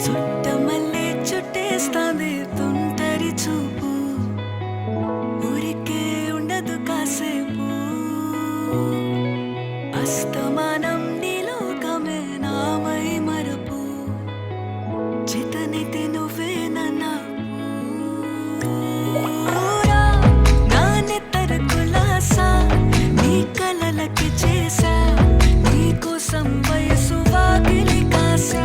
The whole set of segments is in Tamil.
చుట్టమల్లే చుట్టేస్తాంది తుంటరి చూపు ఊరికే ఉండదు కాసేపు అస్తమానం నీలోకమే నామై మరపు చితనితి నువ్వే నన్నా నానెత్తర కులాసా నీ కలలకి చేసా నీ కోసం వయసు వాకిలి కాసా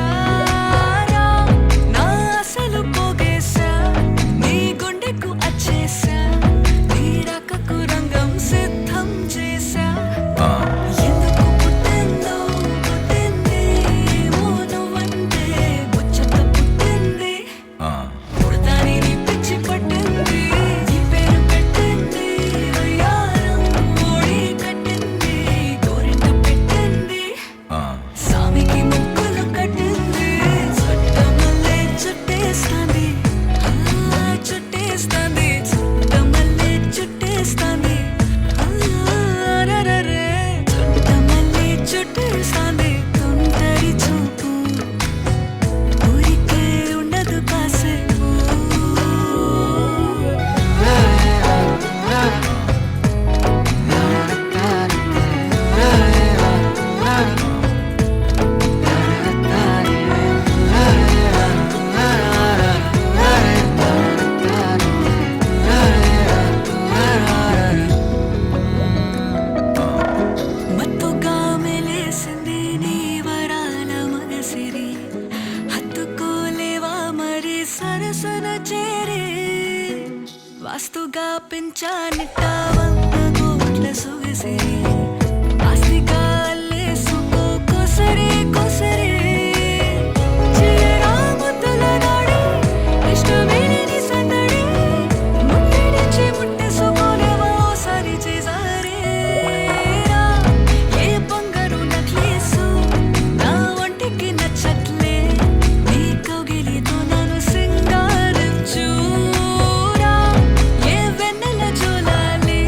సరసన చేరే వాస్తుగా పెంచానిట్ట 100 కోట్ల సొగసే ఆస్తిగా అల్లేసుకో కొసరే కొసరే చేయరా ముద్దుల నాడి ఇష్టమేని సందడి ముట్టిడిచి ముట్టేసుకోలేవా ఓసారి చేసారే ఏ బంగారు నక్లేసు నా ఒంటికి నచ్చట్లే నీ కౌగిలితో సింగారం చూరా ఏ వెన్నెల జోలాలి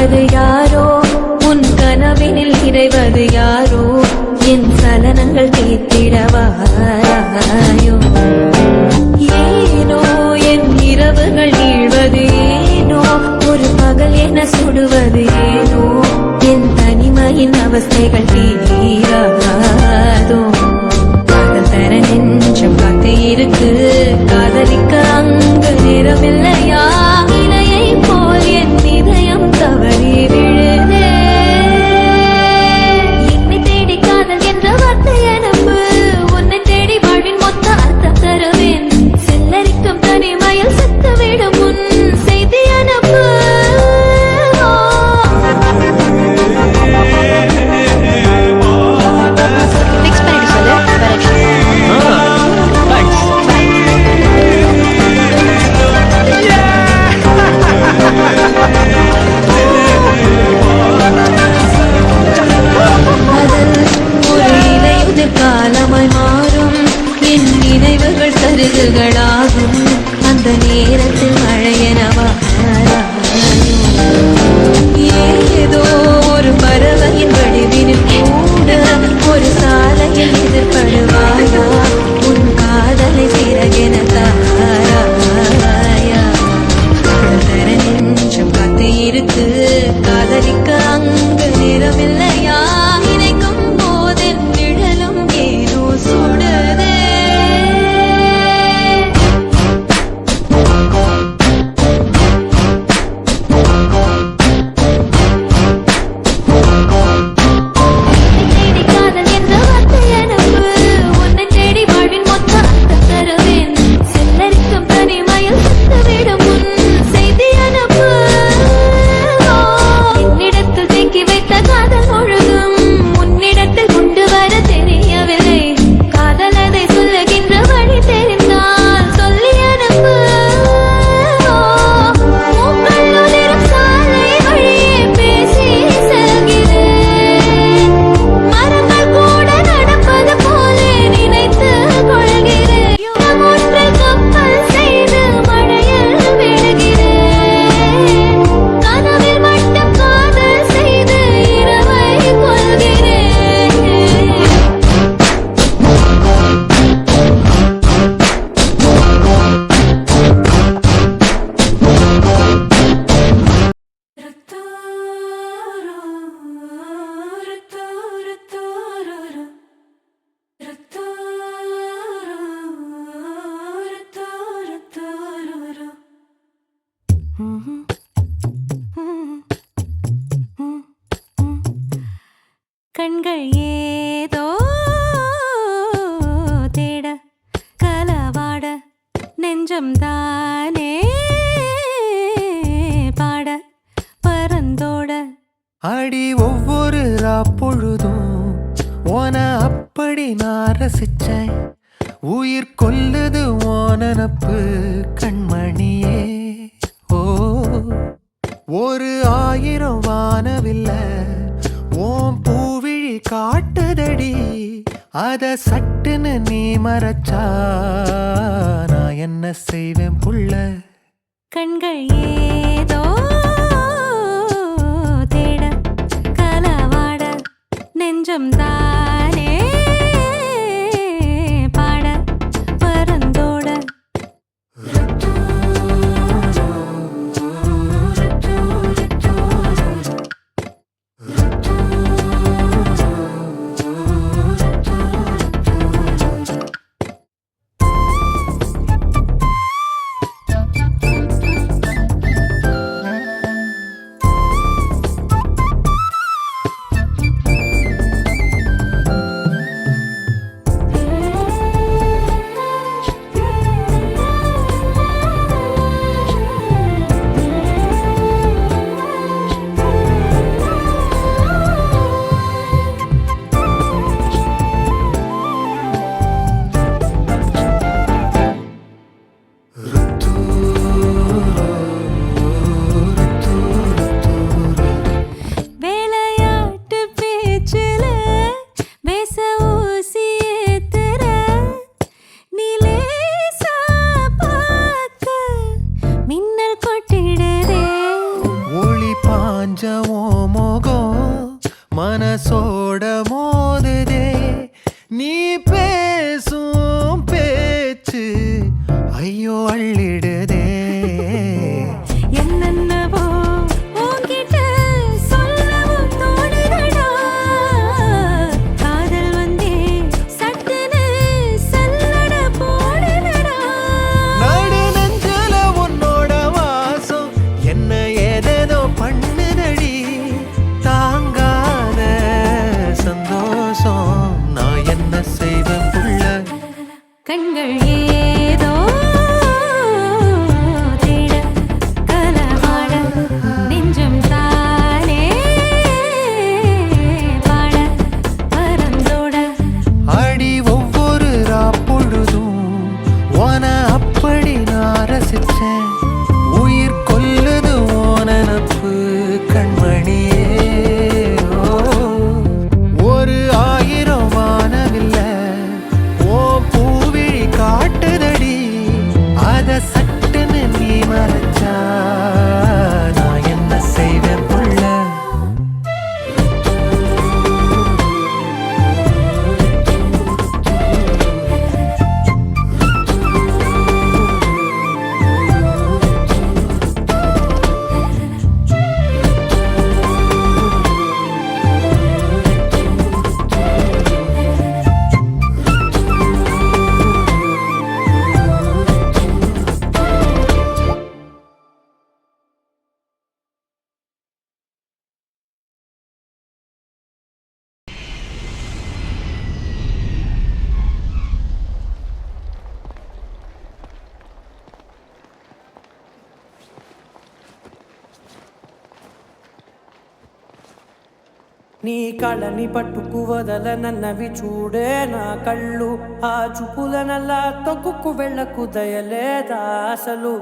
வாழ்வது யாரோ, உன் கனவினில் நிறைவது யாரோ, என் சலனங்கள் தேத்திடவாராயோ. ஏனோ என் இரவுகள் நீழ்வது ஏனோ, ஒரு பகல் என சுடுவது ஏனோ, என் தனிமையின் அவஸ்தைகள் தீராதோ. காதல் தர நெஞ்சம் காத்து இருக்கு, காதலிக்க அங்கு நேரமில்லையா, இலையை போல் என் இதயம் தவறி விழுதே. என்னை தேடி காதல் என்ற வார்த்தை அனுப்பு, உன்னை தேடி வாழ்வின் மொத்த அர்த்தம் தருவேன். செல்லரிக்கும் தனிமையில் செத்துவிடும் முன் செய்தி அனுப்பு. Fix பண்ணிட்டு சொல்லு, காலமாய் மாறும் என் நினைவுகள் கருதுகளாகும், அந்த நேரத்தில் மழையனவா ஏதோ ஒரு பறவையின் வடிவினில் கூட ஒரு சாலையில் எதிர்படுவாயா, உன் காதலை சிறகென தாராயா. தர நெஞ்சம் காத்து இருக்கு, காதலிக்க அங்கு நேரமில்லையா, நினைக்கும் போதென் நிழலும் ஏனோ சுடுதே. தேடி காதல் என்ற வார்த்தை அனுப்பு, உன்னை தேடி வாழ்வின் மொத்த அர்த்தம் தருவேன். செல்லரிக்கும் தனிமையில் செத்துவிடும் முன் செய்தி அனுப்பு. என்னிடத்தில் தேக்கி வைத்த காதல் முழுதும் உன்னிடத்தில் கொண்டு வர தெரியவில்லை. காதல் அதை சொல்லுகின்ற வழி தெரிந்தால் சொல்லி அனுப்பு. மூக்கள் உதிரும் சாலை வழியே பேசி செல்கிறேன், மரங்கள் கூட நடப்பது போலே நினைத்து கொள்கிறேன். ஒற்றை கப்பல் செய்து மழையில் விடுகிறேன், கனவில் மட்டும் காதல் செய்து இரவை கொள்கிறேன். கண்கள் ஏதோ தேட கலவாட, நெஞ்சம் தானே பாட பரந்தோட. அடி ஒவ்வொரு பொழுதும் ஓன அப்படி நான் ரசிச்சேன், உயிர் கொல்லுது ஓனனப்பு கண்மணியே. ஓ ஒரு 1000 வானவில்ல ஓம் பூவிழி காட்டுதடி, அத சட்டுன்னு நீ மறைச்சா நான் என்ன செய்வேன் புள்ள. கண்கள் ஏதோ தேட கலவாட, நெஞ்சம் தானே பாட பரந்தோட. கொஞ்சம் மோகம் மனசோட மோதுதே நீ பேசும் பேச்சு ஐயோ அள்ளிடுதே என்னென்னவோ உன்கிட்ட சொல்லவும் தோணுதடா காதல் வந்தே சட்டுன்னு சல்லட போடுதடா நடு நெஞ்சில உன்னோட வாசம் என்ன ஏதேதோ பண்ணுதடி தாங்காத சந்தோஷம் நான் என்ன செய்வேன் புள்ள கண்கள் ஏதோ தேட கலவாட நெஞ்சம் தானே பாட பறந்தோட அடி ஒவ்வொரு பொழுதும் ஓன அப்படி நான் ரசிச்சேன் உயிர் கொல்லுது ஓனப்பு கண்மணியே ஒரு 1000 வானவில்ல ஓ பூவிழி காட்டுதடி அத சட்டுன்னு நீ மறைச்சா நான் என்ன செய்வேன் புள்ள నీ కళని పట్టుకు వదలనన్నవి చూడే నా కళ్ళు ఆ చూపులనల్లా తొక్కుకు వెళ్ళకు దయలేదా అసలు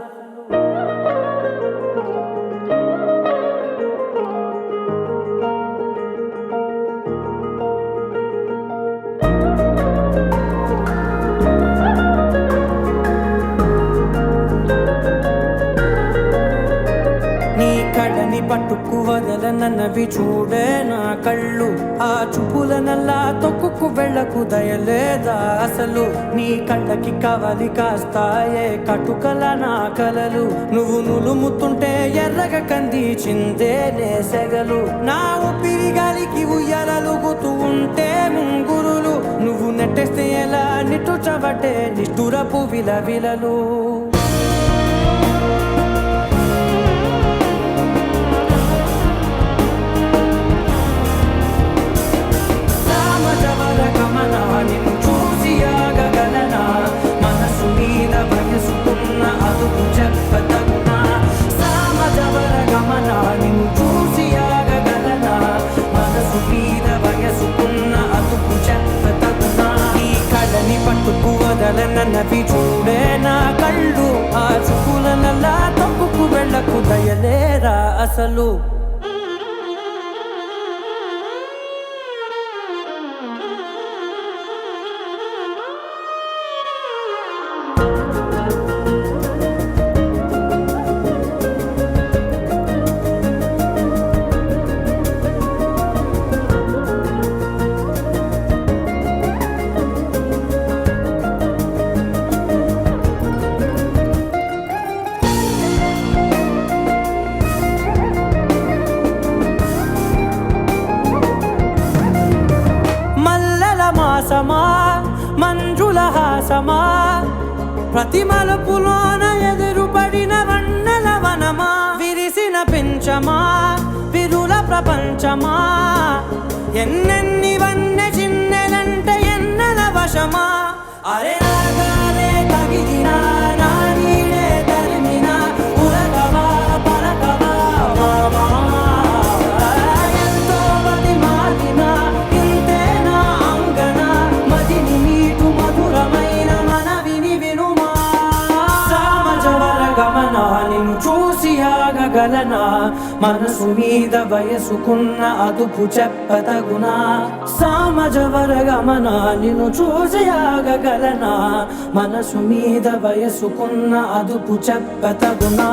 నీ కళ్ళని పట్టుకు వదలనన్నవి చూడే నా కళ్ళు ఆ చూపులనల్లా తొక్కుకు వెళ్ళకు దయలేదా అసలు నీ కళ్ళకి కవలి కాస్తాయే కటుకల నా కలలు నువ్వు నులుముతుంటే ఎర్రగ కంది చిందే నేసెగలు నా ఊపిరి గాలికి ఉయ్యాలలుగుతూ ఉంటే ముంగురులు నువ్వు నెట్టేస్తే ఎలా నిట్టుచబట్టే నిష్ఠురపు విలవిలలు నిన్ను చూసి ఆగగలనా మనసు మీద వయసుకున్న అదుపు చెప్పతగునా సామజవర గమన నిన్ను చూసి ఆగగలనా మనసు మీద వయసుకున్న అదుపు చెప్పతగునా ఈ కళ్ళని పట్టుకు వదలనన్నవి చూడే నా కళ్ళు ఆ చూపులనల్లా తప్పుకు వెళ్ళకు దయలేరా అసలు మాసమా మంజుల హాసమా ప్రతి మలుపులోన ఎదురుపడిన వన్నెల వనమా విరిసిన పెంచమా విరుల ప్రపంచమా ఎన్నెన్ని వన్నె చిన్నెలంటే ఎన్నెల వశమా అరే రాగాలే తగిలినా నా నీడే తరిమినా ఉలగవా పలకవా మామా నిన్ను చూసి ఆగగలనా మనసు మీద వయసుకున్న అదుపు చెప్పతగునా సామజవర గమన నిన్ను చూసి ఆగగలనా మనసు మీద వయసుకున్న అదుపు చెప్పతగునా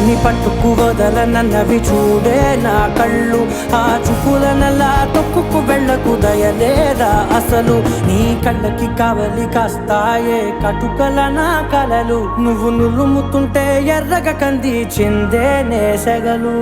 వదలని పట్టుకు వదలనన్నవి చూడే నా కళ్ళు ఆ చూపులనలా తొక్కుకు వెళ్ళకు దయలేరా అసలు నీ కళ్ళకి కావలి కాస్తాయే కటుకల నా కలలు నువ్వు నులుముతుంటే ఎర్రగ కంది చిందే నేసగలు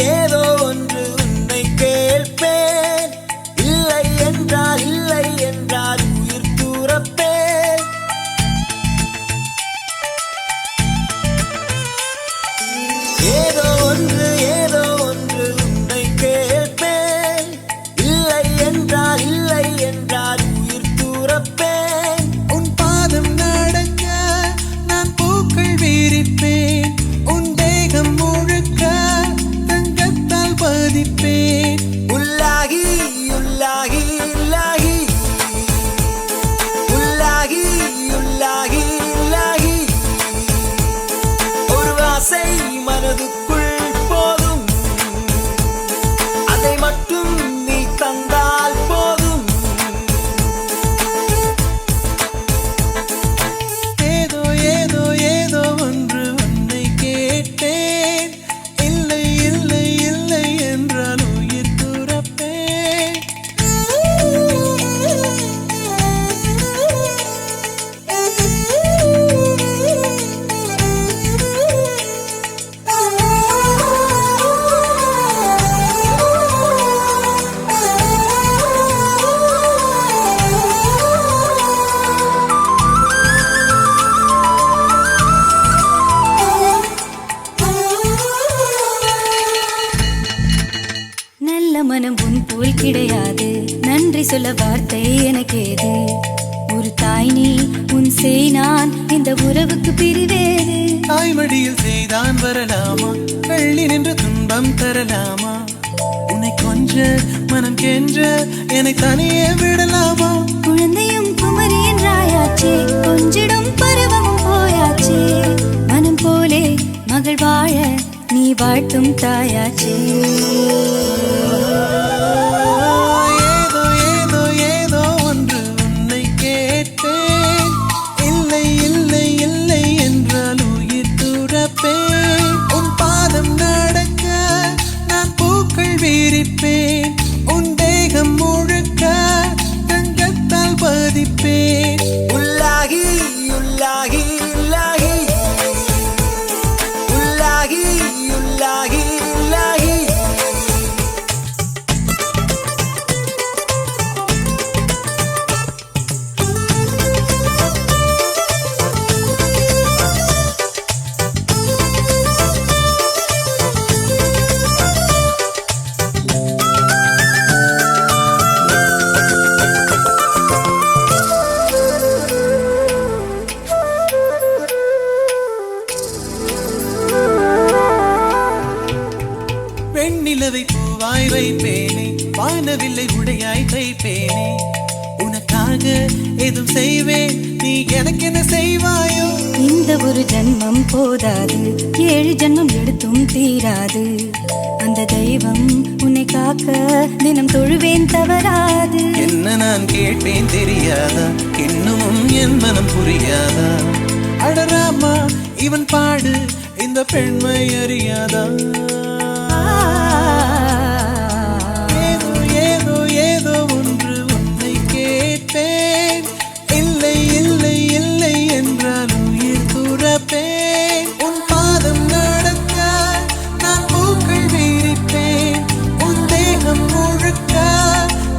ஏதோ ஒன்று உன்னை கேட்பேன் இல்லை என்றால் உயிர் தூரப்பேன் ஏதோ ஒன்று உன்னை கேட்பேன் இல்லை என்றால் உயிர் தூரப்பேன் உன் பாதம் நடக்க நான் பூக்கள் வீரிப்பேன் உன் தேகம் முழுக்க தங்கத்தால் பதிப்பேன் உள்ளாகி ஒரு ஆசை மனதுக்குள் போதும் அதை மட்டும் நீ தந்தால் போதும் ஏதோ ஒன்று உன்னை கேட்டேன் இல்லை என்றால் உயிர் துறப்பேன் நல்ல மனம் உன் போல் கிடையாது நன்றி சொல்ல வார்த்தை எனக்கேது ஒரு தாய் நீ உன் செய் நான் இந்த உறவுக்கு பிரிவேது தாய்மடியில் செய்தான் வரலாமா வெள்ளி நின்று துன்பம் தரலாமா உன்னை கொஞ்ச மனம் கென்ற என்னை தனியே விடலாமா குழந்தையும் குமரி என்றாயாச்சே கொஞ்சிடும் பருவமும் போயாச்சே மனம் போலே மகள் வாழ நீ வாழ்த்தும் தாயாச்சே ஏதோ ஒன்று உன்னை கேட்டேன் இல்லை என்றால் உயிர் துறப்பேன் உன் பாதம் நடக்க நான் பூக்கள் வீரிப்பேன் உன் தேகம் முழுக்க தங்கத்தால் பதிப்பேன் உள்ளாகி வெண்ணிலவை பூவாய் வைப்பேனே வானவில்லை உடையாய் தைப்பேனே உனக்காக எதுவும் செய்வேன் நீ எனக்கு என்ன செய்வாயோ இந்த ஒரு ஜன்மம் போதாது 7 ஜன்மம் எடுத்தும் தீராது அந்த தெய்வம் உன்னை காக்க தினம் தொழுவேன் தவறாது என்ன நான் கேட்பேன் தெரியாதா இன்னமும் என் மனம் புரியாதா அடராமா இவன் பாடு இந்த பெண்மை அறியாதா ஏதோ ஒன்று உன்னை கேட்பேன் இல்லை என்றால் உயிர் துறப்பேன் உன் பாதம் நடக்க நான் பூக்கள் வீரிப்பேன் உன் தேகம் முழுக்க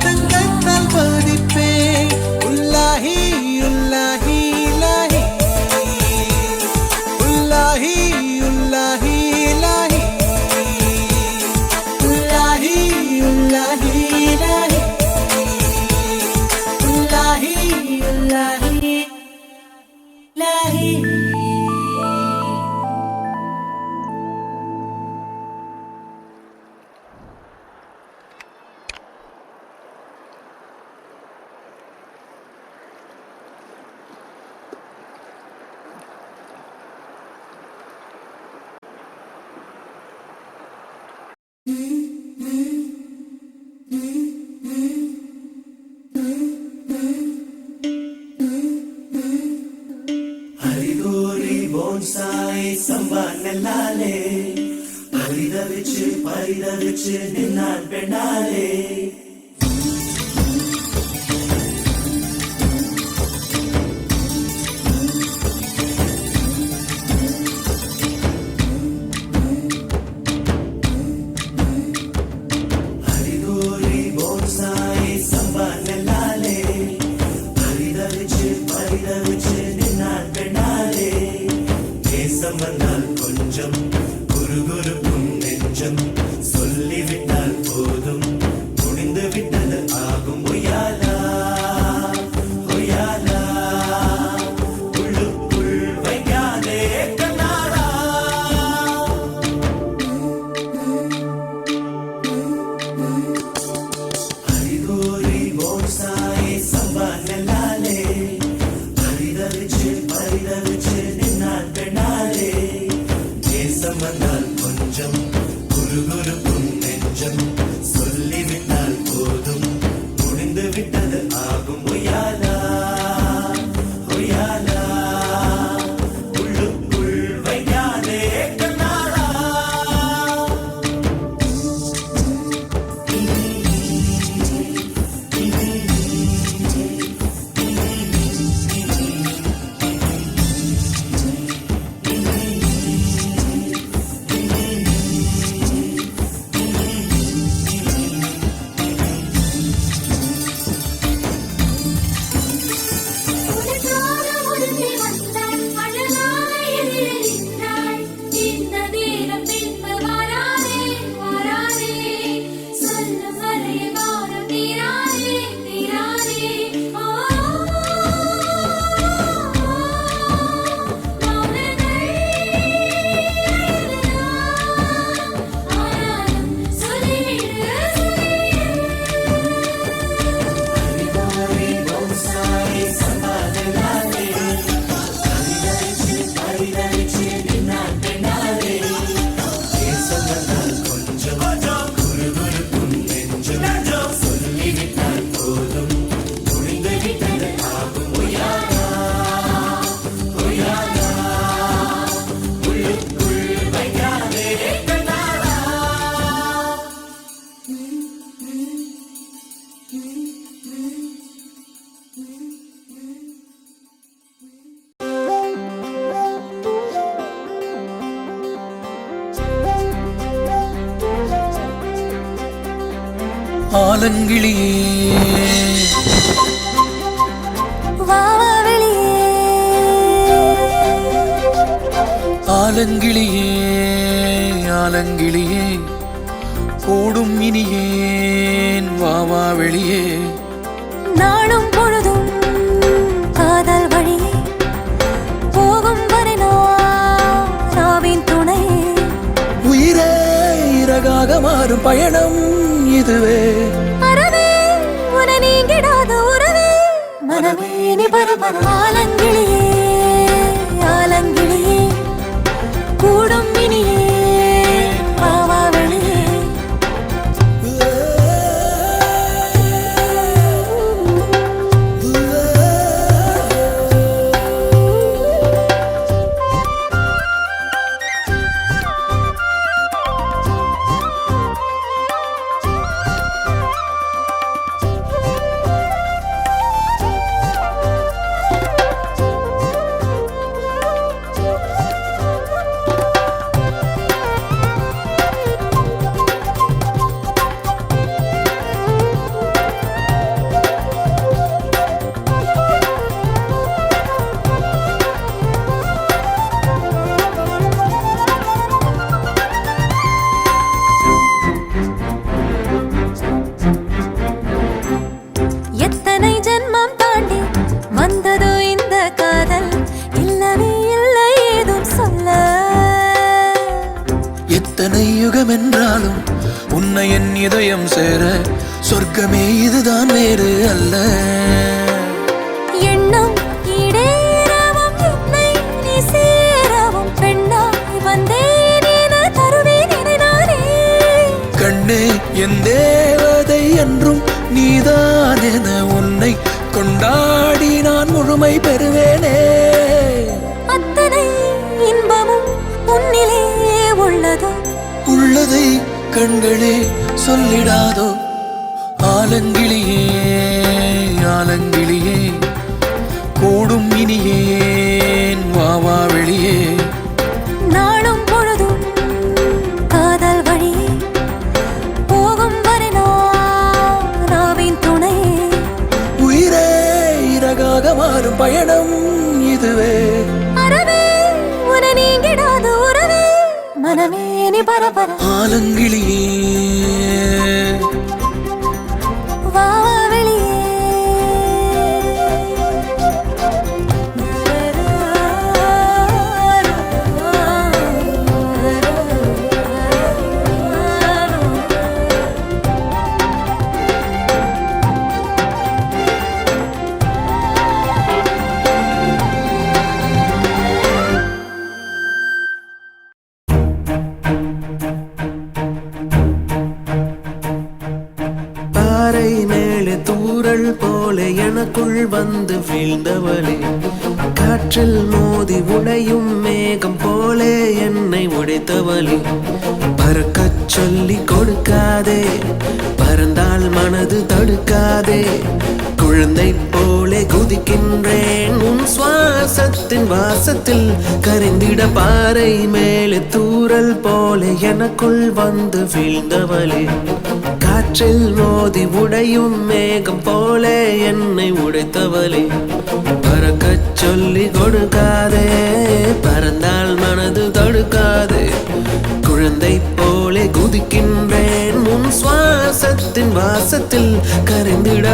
தங்கத்தால் பதிப்பேன் உள்ளாகி போன்சாய் சம்பா நெல்லாலே பரிதவிச்சு நின்னான் பெண்ணாலே வந்தால் கொஞ்சம் குறுகுறுக்கும் நெஞ்சம் சொல்லிவிட்டால் போதும் முடிந்து விட்டது ஆகும் ஒய்யாலா ஒய்யாலா உள்ளுக்குள் வைக்காதே கண்ணாடா அறிகோரி போன்சாய் சம்பா நெல்லாலே பரிதவிச்சு நின்னான் பெண்ணாலே தேசம் வந்தால் கொஞ்சம் குறுகுறுக்கும் நெஞ்சம் சொல்லிவிட்டால் போதும் முடிந்து விட்டது ஆகும் ஒய்யாலா ஒய்யாலா உள்ளுக்குள் வைக்காதே கண்ணாடா உனக்காக ஒருத்தி வந்தாள் அழகாக எதிரில் நின்றாள் இந்த நேரம் பின்பு வராதே வராதே சொல்லும் வரைய வாரம் தீராதே தீராதே ஆனாலும் சொல்லிவிடு ஆலங்கிளியே வாவா வெளியே ஆலங்கிளியே ஆலங்கிளியே கூடும் இனியேன் வாவா வெளியே நாளும் பொழுதும் காதல் வழியே போகும் வரை நாவின் துணை உயிரே இறகாக மாறும் பயணம் இதுவே அறவே உன நீங்கிடாத உறவே மனமே நீ பரபர ஆலங்கிளியே ஆலங்கிளியே கூடும் இனியே வாவா வெளியே எத்தனை ஜென்மம் தாண்டி வந்ததோ இந்த காதல் இல்லவே இல்லை ஏதும் சொல்ல எத்தனை யுகம் என்றாலும் உன்னை என் இதயம் சேர சொர்க்கமே இதுதான் வேறு அல்ல எண்ணம் ஈடேறவும் என்னை நீ சேரவும் பெண்ணாய் வந்தேன் என தருவேன் இணைதானே கண்ணே என் தேவதை என்றும் நீதான் என உன்னை கொண்டாடி நான் முழுமை பெறுவேனே அத்தனை கண்ணிலே உள்ளதோ உள்ளதை கண்களே சொல்லிடாதோ ஆலங்கிளியே ஆலங்கிளியே கூடும் இனியேன் வாவா வெளியே நாளும் பொழுதும் காதல் வழி போகும் வரை நாவின் துணை உயிரே இறகாக மாறும் பயணம் இதுவே அறவே உன நீங்கிடாத உறவே மனமே நீ பரபர ஆலங்கிளியே வா வெளியே பாறை மேலே தூறல் போல எனக்குள் வந்து வீழ்ந்தவளே காற்றில் மோதி உடையும் மேகம் போலே என்னை உடைத்தவளே பறக்கச் சொல்லி கொடுக்காதே பறந்தால் மனது தடுக்காதே குழந்தை போலே குதிக்கின்றேன் உன் சுவாசத்தின் வாசத்தில் கரைந்திட பாறை மேலே தூறல் போல எனக்குள் வந்து வீழ்ந்தவளே காற்றில் மோதி உடையும் மேகம் போலே என்னை உடைத்தவளே பறக்கச் சொல்லி கொடுக்காதே பறந்தால் மனது தடுக்காதே குழந்தை போலே குதிக்கின்றேன் உன் சுவாசத்தின் வாசத்தில் கரைந்திட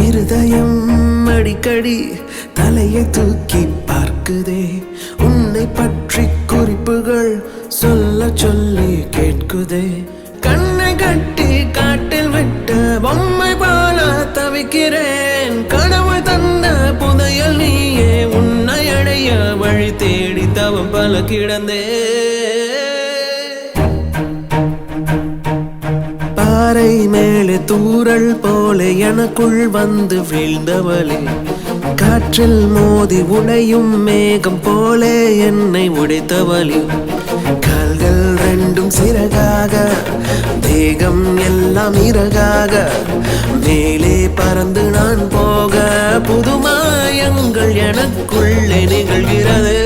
இருதயம் அடிக்கடி தலையை தூக்கி பார்க்குதே உன்னை பற்றி குறிப்புகள் சொல்ல சொல்லி கேட்குதே கண்ணை கட்டி காட்டில் விட்ட பொம்மை போல தவிக்கிறேன் கடவுள் தந்த புதையல் நீயே உன்னை அடைய வழி தேடி தவம் பல கிடந்தே பாறை மேலே தூறல் போல எனக்குள் வந்து வீழ்ந்தவளே காற்றில் மோதி உடையும் மேகம் போலே என்னை உடைத்தவளே கால்கள் ரெண்டும் சிறகாக தேகம் எல்லாம் இறகாக மேலே பறந்து நான் போக புதுமாயங்கள் எனக்குள்ளே நிகழ்கிறது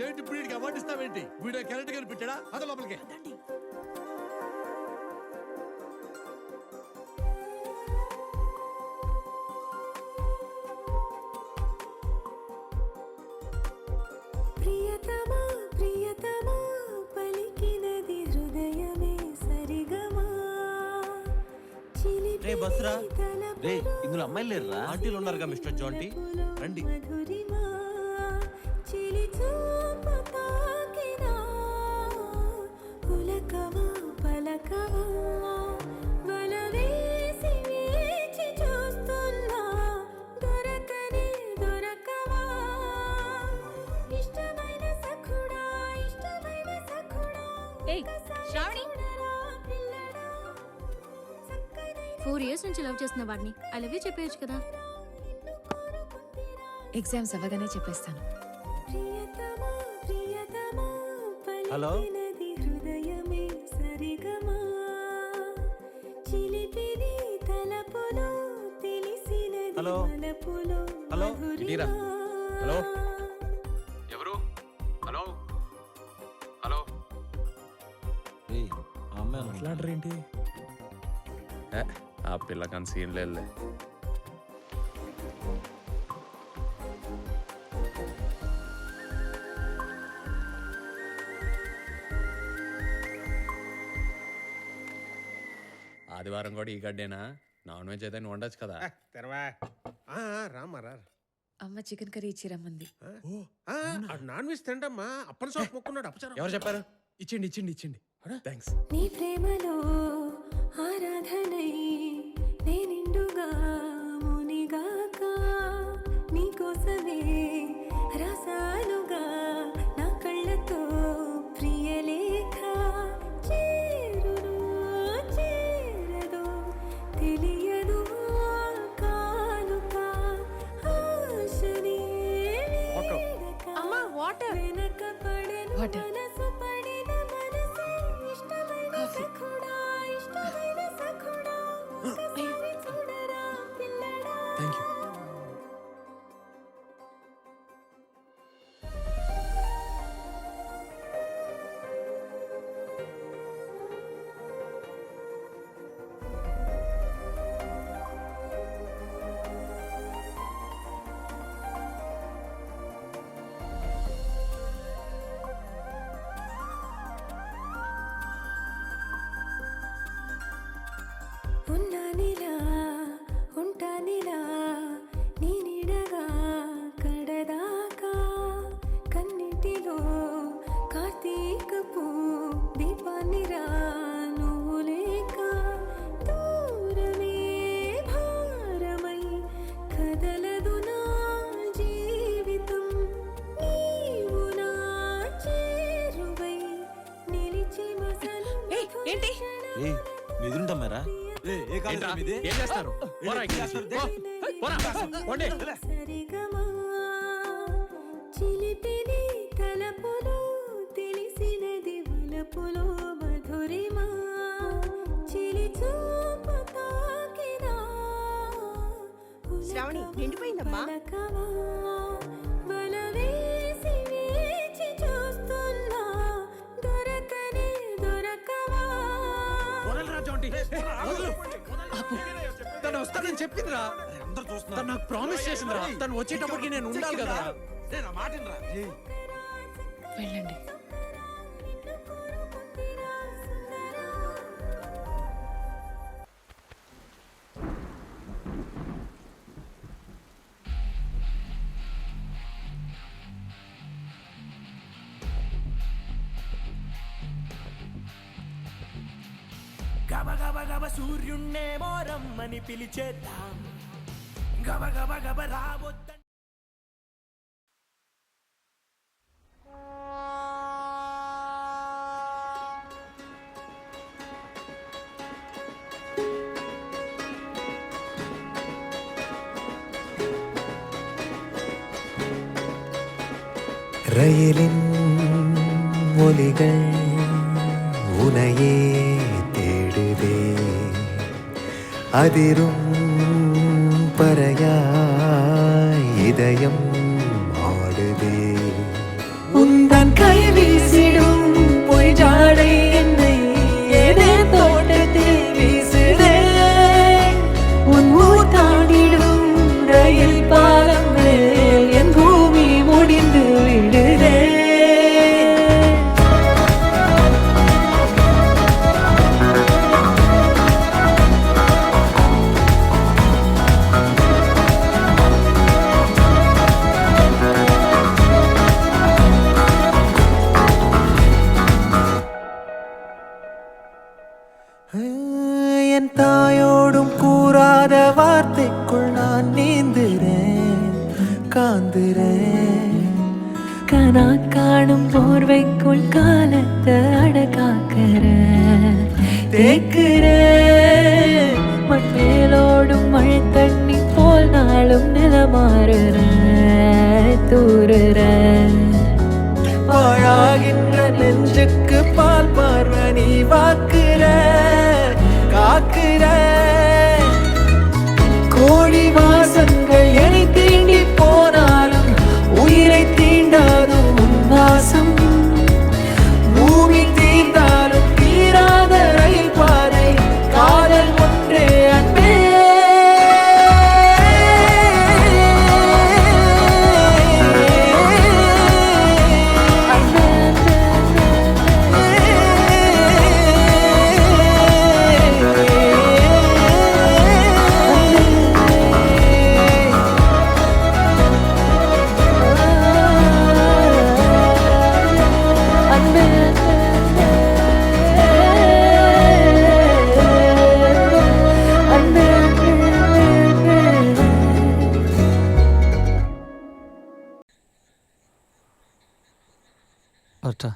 ఏంటి వీడికి అవార్డు ఇస్తావేంటి వీడియో కరెక్ట్ గా పెట్టాడా అద లోపలికి ప్రియతమా ప్రియతమా పలికినది హృదయమే సరిగమా చిలిపి రే బస్రా రే ఇందులో అమ్మాయిలు లేరురా ఆంటీలు ఉన్నారుగా మిస్టర్ జాంటీ రండి మధురిమా చిలి చూపు తాకినా పులకమా పలకమా వలవేసి వేచి చూస్తున్నా దొరకనే దొరకవా ఇష్టమైన సఖుడా ఏయ్ శ్రావణి 4 years నుంచి లవ్ చేస్తున్న వాడిని ఐ లవ్ యూ చెప్పేయచ్చు కదా. ఎగ్జామ్స్ అవ్వగానే చెప్పేస్తాను. హలో హలో హలో ఇటీరా హలో ఎవరు హలో హలో మాట్లాడరేంటి? ఆ పిల్లకని సీన్ లేదులే. ఆదివారం కూడా ఈ గడ్డేనా? నాన్ వెజ్ అయితే వండొచ్చు కదా. తెరవా రామ్మా రా. అమ్మ చికెన్ కర్రీ ఇచ్చి రమ్మంది. నాన్ వెజ్ తింటమ్మా. అప్పని సోపు మొక్కున్నాడు అప్పచారు. ఎవరు చెప్పారు? ఇచ్చిండి. థ్యాంక్స్. నీ ప్రేమలో ఆరాధనై నేనిండుగా మునిగాక నీకోసమే రసాలుగా నా కళ్ళతో ప్రియలేఖ చేరును చేరదు తెలియదు కానుక ఆశనే అమ్మా వాటర్. వెనక పడను Water. మనసు పడిన మనసు ఇష్టమైన సఖుడా ఇష్టమైన సఖుడా ఒకసారి చూడరా పిల్లడా. Thank you. ఉన్నానిలా ఉంటానిలా నీ నీడగా కడదాకా కన్నిటిలో కార్తీకపు దీపాన్నిరా నువ్వు లేక దూరమే భారమై కదలదు నా జీవితం నీవు నా చేరువై నిలిచి మసలు ఏంటి? ఎదురుంటామారా ఏంట్రా? ఏం చేస్తారు? పోరా ఇక్కడి నుంచి. పోరా. పోండి. సరిగమా చిలిపిని తలపులో తెలిసినది వలపులో మధురిమా చిలి చూపు తాకినా శ్రావణి, నిండిపోయిందమ్మా. పలకవా వల వేసి వేచి చూస్తున్నా దొరకనే దొరకవా. తను వస్తానని చెప్పిందిరా. తను నాకు ప్రామిస్ చేసిందిరా. తను వచ్చేటప్పటికి నేను ఉండాలి కదా. వెళ్ళండి. గబ గబ గబ సూర్యున్నేమో రమ్మని పిలిచేద్దాం. గబ గబ గబ రావద్ద. ரயிலின் ஒலிகள் உனையே தேடுதே அதிரும் பறையாய் இதயம் ஆடுதே உந்தன் கை வீசிடும் பொய் ஜாடை என்னை ஏதே தோட்டத்தில் வீசுதே. உன் ஊர் தாண்டிடும் ரயில் பாலம் மேல் என் பூமி முடிந்து விடுதே. என் தாயோடும் கூறாத வார்த்தைக்குள் நான் நீந்துறேன் காந்துறேன். கனா காணும் போர்வைக்குள் காலத்தை அடக்காக்கிற தேக்குற மண்மேலோடும் மழை தண்ணி போல் நாளும் நிலமாறுற தூறுற பாழாகின்ற நெஞ்சுக்கு பால் பார்வை நீ வாக்குற காக்குற. கோடி வாசங்கள் என்னை தீண்டி போனாலும் உயிரை தீண்டாதும் உன் வாசம். பூமி தீர்ந்தாலும் தீராத ரயில் வரட்டா?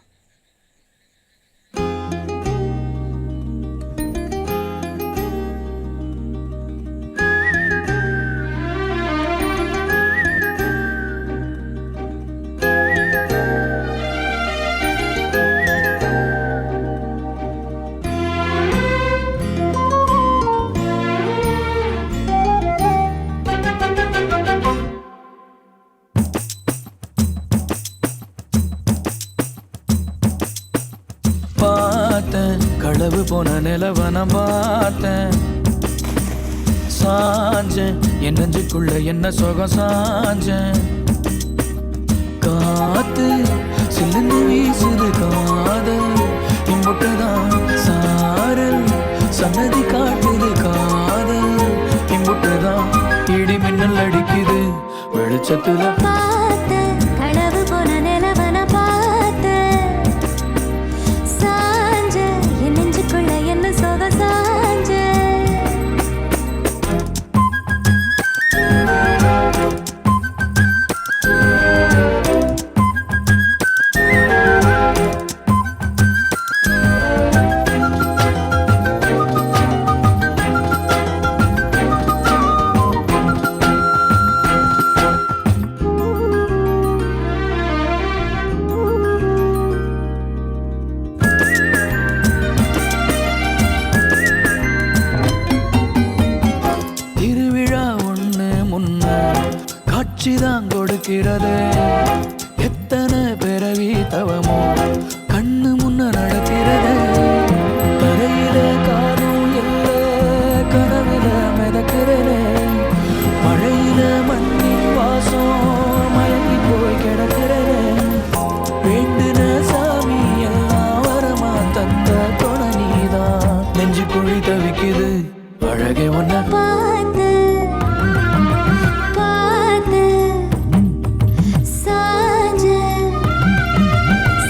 பார்த்தேன் களவு போன நிலவன பார்த்தேன், சாஞ்சேன் என் நெஞ்சுக்குள்ள என்ன சுகம் சாஞ்சேன். காத்து சில்லுன்னு வீசுது காதல் இம்புட்டுதான் சாரல் சன்னதி காட்டுது காதல் இம்புட்டுதான் இடி மின்னல் அடிக்குது வெளிச்சத்துல. பார்த்த களவு போன நிலவன பார்த்த சாஞ்ச என் நெஞ்சுக்குள்ள என்ன சோக சாஞ்ச. திருவிழா ஒண்ணு முன்ன காட்சிதான் கொடுக்கிறது, எத்தனை பிறவி தவமோ கண்ணு முன்ன நடக்கிறது. கரையில காரும் இல்ல கனவுல மிதக்கிறது, மழையில மண்ணின் வாசம் மயங்கி போய் கிடக்கிறது. வேண்டுன சாமி எல்லாம் வரமா தந்த துணை நீதான், நெஞ்சு குழி தவிக்குது அழகே ஒன்ன. பார்த்த பார்த்த சாஞ்ச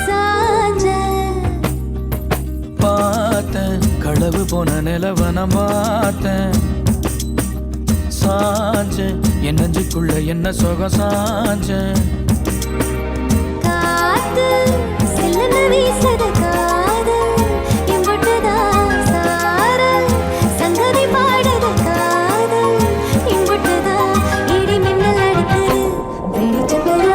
சாஞ்ச. பார்த்தேன் களவு போன நிலவன பார்த்தேன், சாஞ்சேன் என் நெஞ்சுக்குள்ள என்ன சுகம் சாஞ்சேன். காத்து சில்லுன்னு வீசுது காதல் இம்புட்டுதான் சாரல் சங்கதி பாடுது காதல் இம்புட்டுதான் இடி மின்னல் அடிக்குது வெளிச்சத்துல.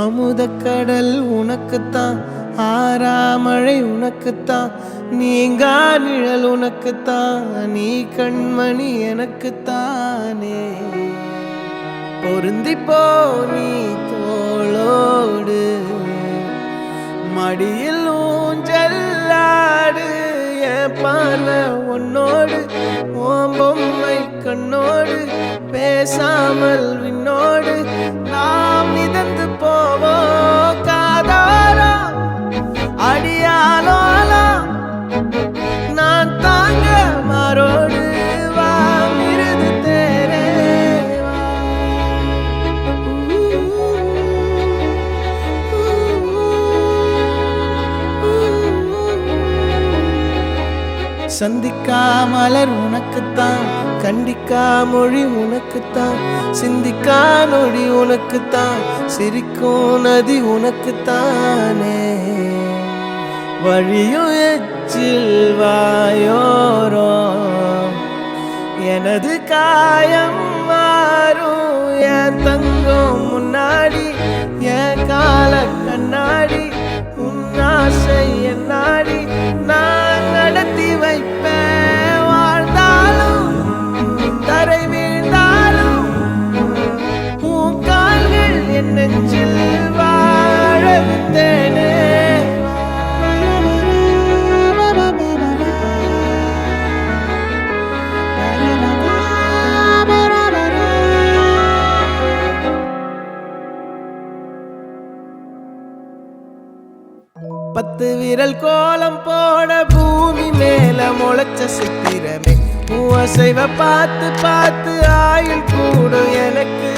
அமுதக்கடல் உனக்குத்தான், ஆறாமழை உனக்குத்தான், நீங்கா நிழல் உனக்குத்தான், நீ கண்மணி எனக்குத்தானே. பொருந்திப்போ நீ தோளோடு, மடியில் ஊஞ்சல்லாடு, என் பார்வை உன்னோடு, ஓம் பொம்மை கண்ணோடு, பேசாமல் விண்ணோடு நாம் மிதந்து போவோம் காதாரா அடியாலோலா. நான் தாங்க மாறோடு வாங்கிருது தேரே வா. சந்திக்கா மலர் உனக்குத்தான், கண்டிக்கா மொழி உனக்குத்தான், சிந்திக்கா நொடி உனக்குத்தான், சிரிக்கும் நதி உனக்குத்தானே. வழியும் எச்சில் வாயோரோ எனது காயம் மாறும், என் தங்கம் முன்னாடி என் கால கண்ணாடி, உன்னாசை என் நாடி நான் நடத்தி வைப்பேன். வாழ்ந்தாலும் தரை வீழ்ந்தாலும் உன் கால்கள் என் நெஞ்சில் வாழ விட்டேனே. 10 விரல் கோலம் போட பூமி மேல முளைச்ச சித்திரமே அசைவ பார்த்து பார்த்து ஆயுள் கூடும் எனக்கு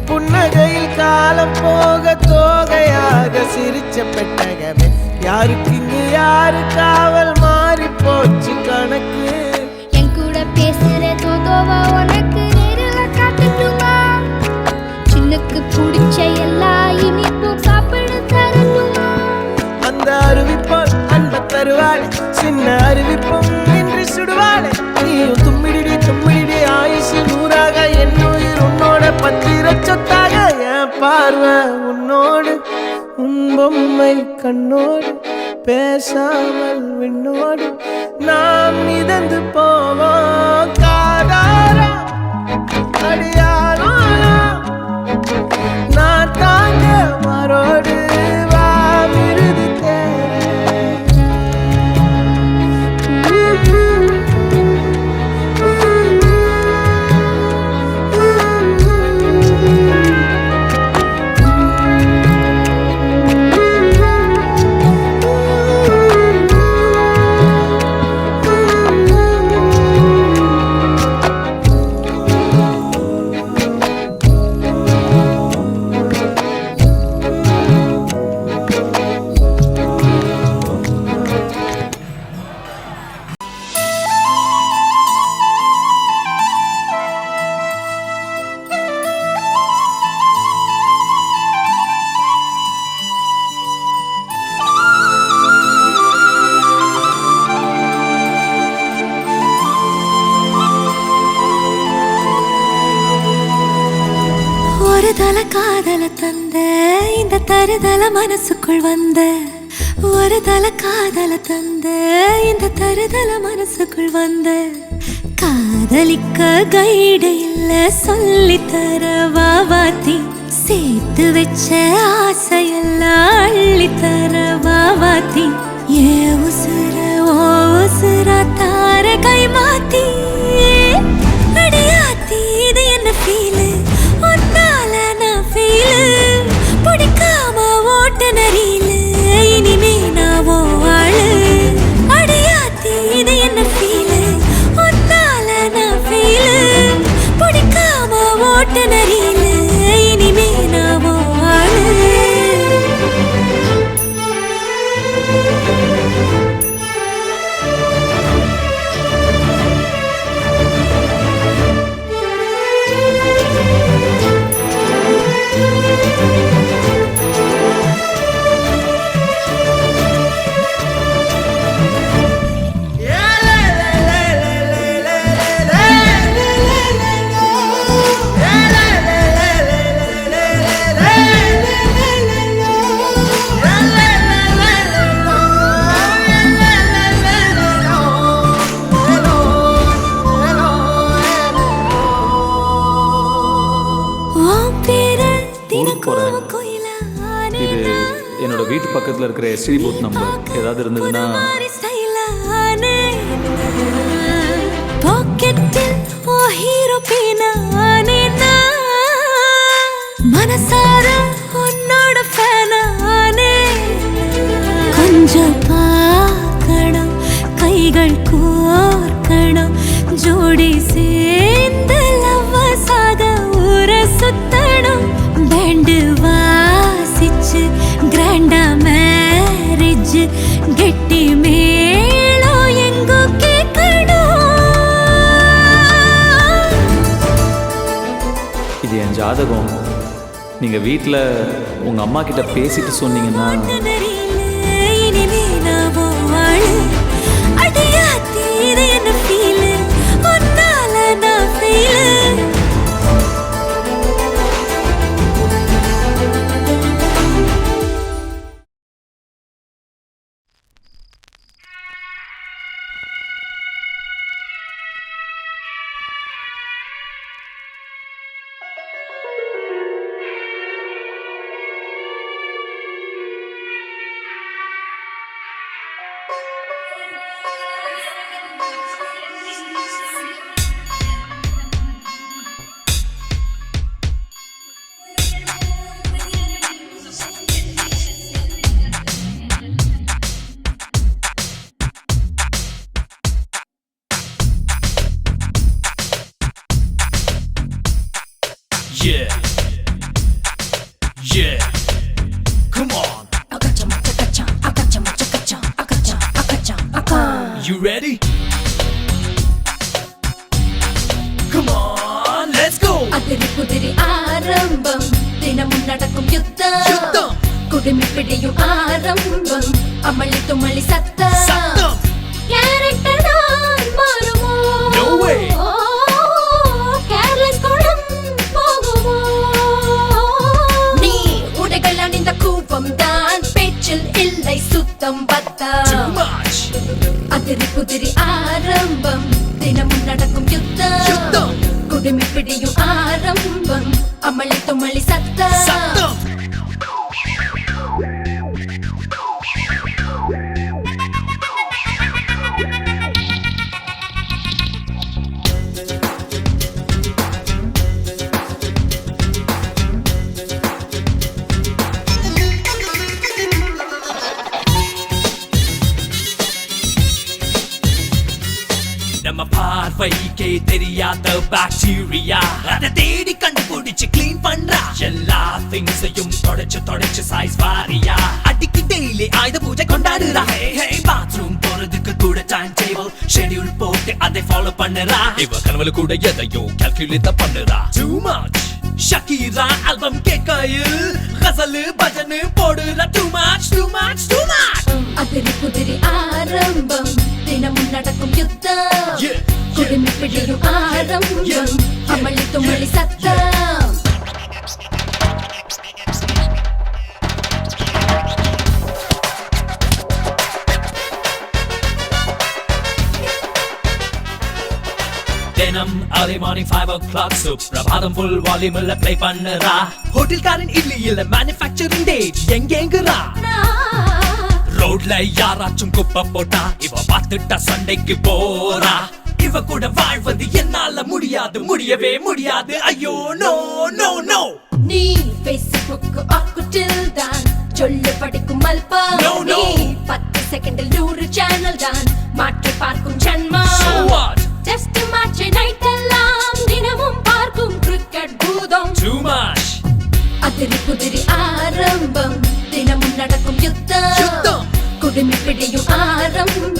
புன்னகையில் காலம் போக தோகையாக சிரிச்ச பெட்டகமே யாருக்கு இங்கு யாரு காவல் மாறி போச்சு கணக்கு என் கூட பேசுற தோதோவா உனக்கு நேரில் காட்டட்டுமா சின்னுக்கு பிடிச்ச எல்லா இனிப்பும் சாப்பிட தரட்டுமா அந்த அருவிப்போல் அன்ப தருவாளே சின்ன அருவிப்பும் என்று சுடுவாளே நீயும் தும்மிடி ஆயுசு 100ஆக என் உயிர் உன்னோட பத்திர சொத்தாக என் பார்வை உன்னோடு உன் பொம்மை கண்ணோடு பேசாமல் விண்ணோடு நாம் மிதந்து போவோம் காதாரா அடியாளோ நான் தாங்க மரோடு வா மிருது தல காதல தந்த இந்த தருதல மனசுக்குள் வந்த ஒரு தல காதல தந்த இந்த தருதல மனசுக்குள் வந்த காதலிக்க கைடு இல்ல சொல்லி தர வாவாத்தி சேர்த்து வச்ச ஆசையெல்லாம் அள்ளி தர வாவாத்தி ஏ உசுர ஓ உசுர தார கை மாத்தி அடியாத்தி இது என்ன ஃபீலு பிடிக்காம ஓட்ட நரியில இனிமே நாவோ ஆளு அடியாத்தி இது என்ன ஃபீலு ஒன்னால நான் ஃபீலு பிடிக்காம ஓட்ட நரியில இனிமே நாவோ ஆளு இது என்னோட வீட்டு பக்கத்துல இருக்கிற எஸ்டி பூத் நம்பர் ஏதாவது இருந்ததுன்னா மனசார உன்னோட ஃபேனானே கொஞ்சம் பார்க்கணும் கைகள் கோர்க்கணும் ஜோடி சேர்ந்து லவ்வசாக ஊர சுத்தணும் பேண்டு வாசிச்சு கிராண்டா மேரேஜ் கெட்டி மேளம் எங்கோ கேட்கணும் இது என் ஜாதகம் நீங்க வீட்டில் உங்க அம்மா கிட்ட பேசிட்டு சொன்னீங்கன்னா இனிமே நாவோ ஆளு அடியாத்தி இது என்ன ஃபீலு ஒன்னால நான் feel you ready? Come on, let's go. அதிரி புதிரி ஆரம்பம் தினமும் நடக்கும் யுத்தம் யுத்தம். குடுமி பிடியும் ஆரம்பம் அமளி துமளி சத்தம் சத்தம். கேரக்டர் தான் மாறுமோ No way. கேர்லெஸ் குணம் போகுமோ நீ உடைகள் அணிந்த கூப்பம் தான் பேச்சில் இல்லை சுத்தம் Too பத்தம் much. அதிரி புதிரி ஆரம்பம் தினமும் நடக்கும் யுத்தம் யுத்தம். குடுமி பிடியும் ஆரம்பம் அமளி துமளி சத்தம் சத்தம். நம்ம பார்வைக்கே தெரியாத பாக்டீரியா அதை தேடி கண்டுபிடிச்சு கிளீன் பண்றா எல்லா திங்ஸையும் தொடச்சு சைஸ் வாரியா அடிக்கி டெய்லி ஆயுத பூஜை கொண்டாடுறா பாத்ரூம் போறதுக்கு கூட டைம் டேபிள் ஷெட்யூல் போட்டு அதை ஃபாலோ பண்ணுறா இவ கனவுல கூட எதையும் கால்குலேட் பண்ணுறா டூ மச் ஷக்கீரா ஆல்பம் கேட்கையில் கசலு பஜனு போடுறா டூ மச் அதிரி புதிரி ஆரம்பம் தினமும் நடக்கும் யுத்தம் Yeah, குடுமி பிடியும் ஆரம்பம் yeah, அமளி துமளி yeah, சத்தம் தினம் early morning 5 o'clock Suprabhatam full volume ல play பண்ணுறா ஹோட்டல்காரன் இட்லி இல்ல மேனுஃபேக்சரிங் டேட் எங்கேங்குறா ரோட்ல யாராச்சும் குப்பை போட்டா இவ பார்த்துட்டா சண்டைக்கு போறா இவ கூட வாழ்வது என்னால முடியவே முடியாது ஐயோ நோ நோ நோ நீ Facebook ஆக்குட்டில் தான் சொல்லு படிக்கும் மல்பா No, no. நீ 10 செகண்டில் 100 சேனல் தான் மாற்றி பார்க்கும் Janma So what? Test match night எல்லாம் தினமும் பார்க்கும் கிரிக்கெட் பூதம் Too much. அதிரி புதிரி ஆரம்பம் தினமும் நடக்கும் யுத்தம் யுத்தம். குடுமி பிடியும் ஆரம்பம்